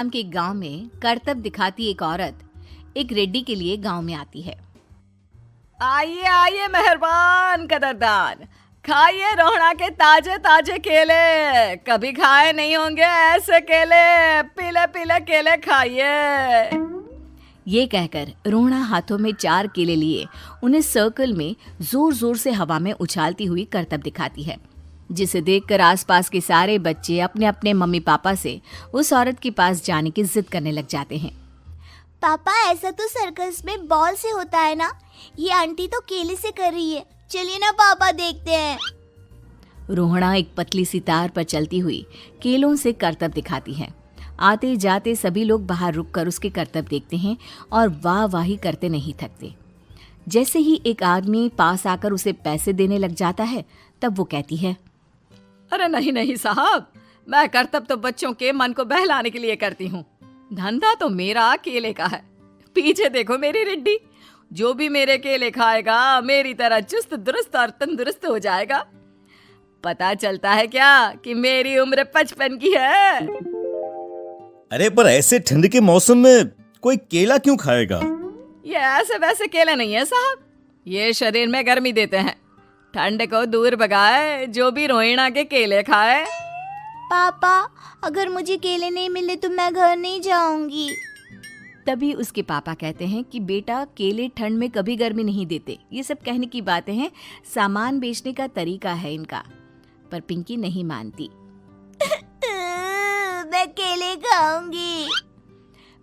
हम के गांव में करतब दिखाती एक औरत एक रेड्डी के लिए गांव में आती है। आइए आइए मेहरबान कदरदान, खाइए रोहड़ा के ताजे ताजे केले। कभी खाए नहीं होंगे ऐसे केले। पीले पीले केले खाइए। ये कहकर रोहड़ा हाथों में 4 केले लिए उन्हें सर्कल में जोर जोर से हवा में उछालती हुई करतब दिखाती है, जिसे देखकर आसपास के सारे बच्चे अपने अपने मम्मी पापा से उस औरत के पास जाने की जिद करने लग जाते हैं। पापा, ऐसा तो सर्कस में बॉल से होता है ना, ये आंटी तो केले से कर रही है। चलिए ना पापा, देखते हैं। रोहड़ा एक पतली सी तार पर चलती हुई केलों से करतब दिखाती है। आते जाते सभी लोग बाहर रुककर उसके करतब देखते हैं और वाह वाही करते नहीं थकते। जैसे ही एक आदमी पास आकर उसे पैसे देने लग जाता है, तब वो कहती है, अरे नहीं नहीं साहब, मैं करतब तो बच्चों के मन को बहलाने के लिए करती हूँ। धंधा तो मेरा केले का है। पीछे देखो मेरी रिड्डी, जो भी मेरे केले खाएगा मेरी तरह चुस्त दुरुस्त और तंदुरुस्त हो जाएगा। पता चलता है क्या कि मेरी उम्र 55 की है। अरे पर ऐसे ठंड के मौसम में कोई केला क्यों खाएगा? ये ऐसे वैसे केले नहीं है साहब, ये शरीर में गर्मी देते हैं। ठंड को दूर भगाए जो भी रोहिणा के केले खाए। पापा, अगर मुझे केले नहीं मिले तो मैं घर नहीं जाऊंगी। तभी उसके पापा कहते हैं कि बेटा, केले ठंड में कभी गर्मी नहीं देते। ये सब कहने की बातें हैं, सामान बेचने का तरीका है इनका। पर पिंकी नहीं मानती। मैं केले खाऊंगी।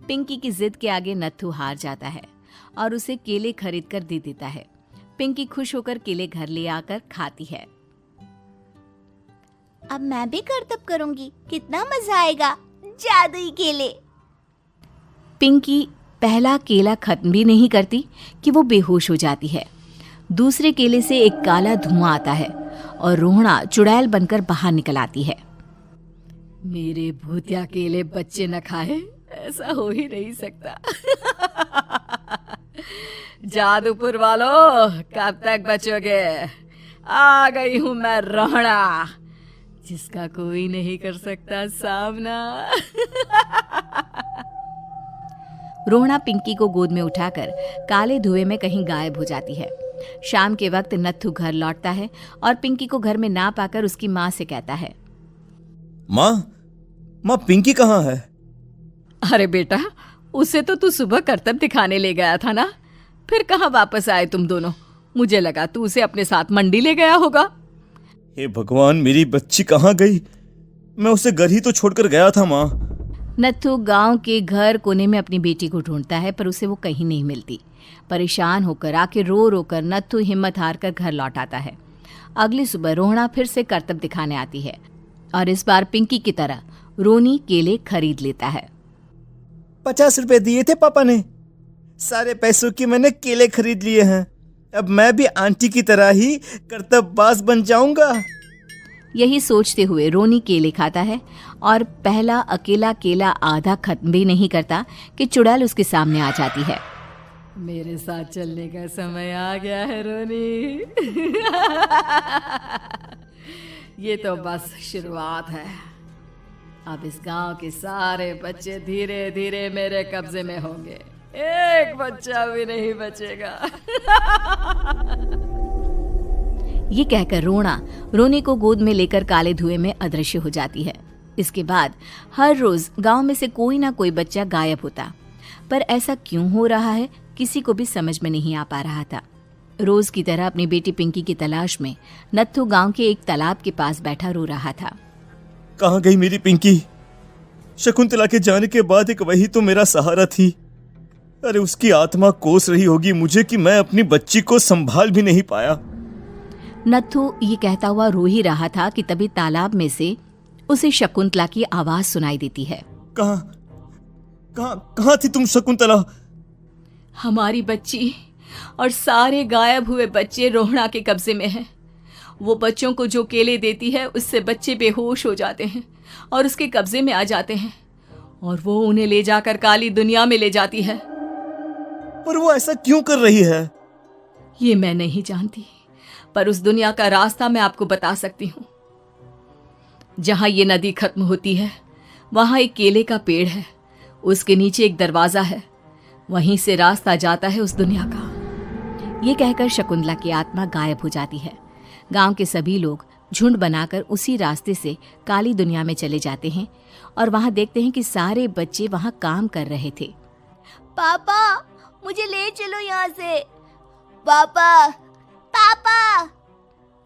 पिंकी की जिद के आगे नत्थू हार जाता है और उसे केले खरीद कर दे देता है। पिंकी खुश होकर केले घर ले आकर खाती है। अब मैं भी करतब करूंगी, कितना मजा आएगा। जादुई केले। पिंकी पहला केला खत्म भी नहीं करती कि वो बेहोश हो जाती है। दूसरे केले से एक काला धुआं आता है और रोहड़ा चुड़ैल बनकर बाहर निकल आती है। मेरे भूतिया केले बच्चे न खाए, ऐसा हो ही नहीं सकता। जादूपुर वालों, कब तक बचोगे? आ गई हूं मैं रोहड़ा, जिसका कोई नहीं कर सकता सामना। रोहड़ा पिंकी को गोद में उठाकर काले धुएं में कहीं गायब हो जाती है। शाम के वक्त नत्थू घर लौटता है और पिंकी को घर में ना पाकर उसकी माँ से कहता है, माँ पिंकी कहाँ है? अरे बेटा, उसे तो तू सुबह करतब दिखाने ले गया था ना, फिर कहाँ वापस आए तुम दोनों? मुझे लगा तू उसे अपने साथ मंडी ले गया होगा। हे भगवान, मेरी बच्ची कहाँ गई? मैं उसे घर ही तो छोड़कर गया था माँ। नत्थू गांव के घर कोने में अपनी बेटी को ढूंढता है, पर उसे वो कहीं नहीं मिलती। परेशान होकर आके रो रो कर नत्थू हिम्मत हार कर घर लौट आता है। अगली सुबह रोहड़ा फिर से करतब दिखाने आती है और इस बार पिंकी की तरह रोनी केले खरीद लेता है। 50 रुपए दिए थे पापा ने, सारे पैसों की मैंने केले खरीद लिए हैं। अब मैं भी आंटी की तरह ही करतबबाज बन जाऊंगा। यही सोचते हुए रोनी केले खाता है और पहला अकेला केला आधा खत्म भी नहीं करता कि चुड़ैल उसके सामने आ जाती है। मेरे साथ चलने का समय आ गया है रोनी। ये तो बस शुरुआत है। अब इस गांव के सारे बच्चे धीरे धीरे मेरे कब्जे में होंगे, एक बच्चा भी नहीं बचेगा। ये कहकर रोना रोनी को गोद में लेकर काले धुएं में अदृश्य हो जाती है। इसके बाद हर रोज गांव में से कोई ना कोई बच्चा गायब होता, पर ऐसा क्यों हो रहा है किसी को भी समझ में नहीं आ पा रहा था। रोज की तरह अपनी बेटी पिंकी की तलाश में नत्थू गांव के एक तालाब के पास बैठा रो रहा था। कहाँ गई मेरी पिंकी? शकुंतला के जाने के बाद एक वही तो मेरा सहारा थी। अरे उसकी आत्मा कोस रही होगी मुझे कि मैं अपनी बच्ची को संभाल भी नहीं पाया। नत्थू ये कहता हुआ रो ही रहा था कि तभी तालाब में से उसे शकुंतला की आवाज सुनाई देती है। कहाँ थी तुम शकुंतला? हमारी बच्ची और सारे गायब हुए बच्चे रोहड़ा के कब्जे में हैं। वो बच्चों को जो केले देती है उससे बच्चे बेहोश हो जाते हैं और उसके कब्जे में आ जाते हैं और वो उन्हें ले जाकर काली दुनिया में ले जाती है। पर वो ऐसा क्यों कर रही है? ये मैं नहीं जानती, पर उस दुनिया का रास्ता मैं आपको बता सकती हूँ। जहाँ ये नदी खत्म होती है वहाँ एक केले का पेड़ है उसके नीचे एक दरवाजा है, वहीं से रास्ता जाता है उस दुनिया का। ये कहकर शकुंतला की आत्मा गायब हो जाती है। गांव के सभी लोग झुंड बनाकर उसी रास्ते से काली दुनिया में चले जाते हैं और वहां देखते हैं कि सारे बच्चे वहां काम कर रहे थे। पापा मुझे ले चलो यहाँ से। पापा पापा।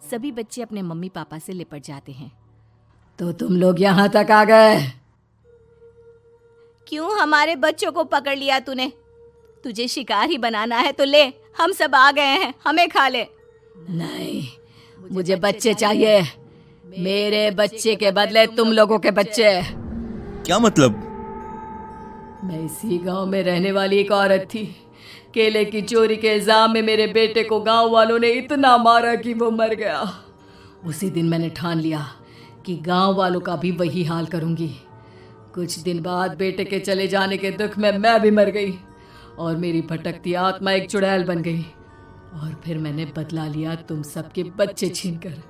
सभी बच्चे अपने मम्मी पापा से लिपट जाते हैं। तो तुम लोग यहाँ तक आ गए? क्यों हमारे बच्चों को पकड़ लिया तूने? तुझे शिकार ही बनाना है तो ले, हम सब आ गए हैं, हमें खा ले। नहीं, मुझे बच्चे चाहिए। मेरे बच्चे के बदले तुम लोगों के बच्चे। क्या मतलब? मैं इसी गांव में रहने वाली एक औरत थी। केले की चोरी के इल्जाम में मेरे बेटे को गांव वालों ने इतना मारा कि वो मर गया। उसी दिन मैंने ठान लिया कि गांव वालों का भी वही हाल करूंगी। कुछ दिन बाद बेटे के चले जाने के दुख में मैं भी मर गई और मेरी भटकती आत्मा एक चुड़ैल बन गई। और फिर मैंने बदला लिया तुम सबके बच्चे छीनकर।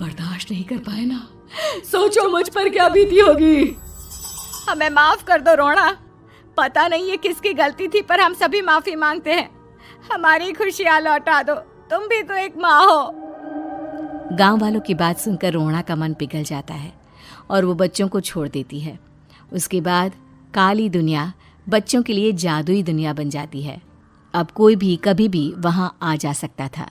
बर्दाश्त नहीं कर पाए ना? सोचो मुझ पर क्या बीती होगी। हमें माफ कर दो रोना। पता नहीं ये किसकी गलती थी, पर हम सभी माफी मांगते हैं। हमारी खुशियां लौटा दो, तुम भी तो एक माँ हो। गांव वालों की बात सुनकर रोना का मन पिघल जाता है और वो बच्चों को छोड़ देती है। उसके बाद काली दुनिया बच्चों के लिए जादुई दुनिया बन जाती है। अब कोई भी कभी भी वहां आ जा सकता था।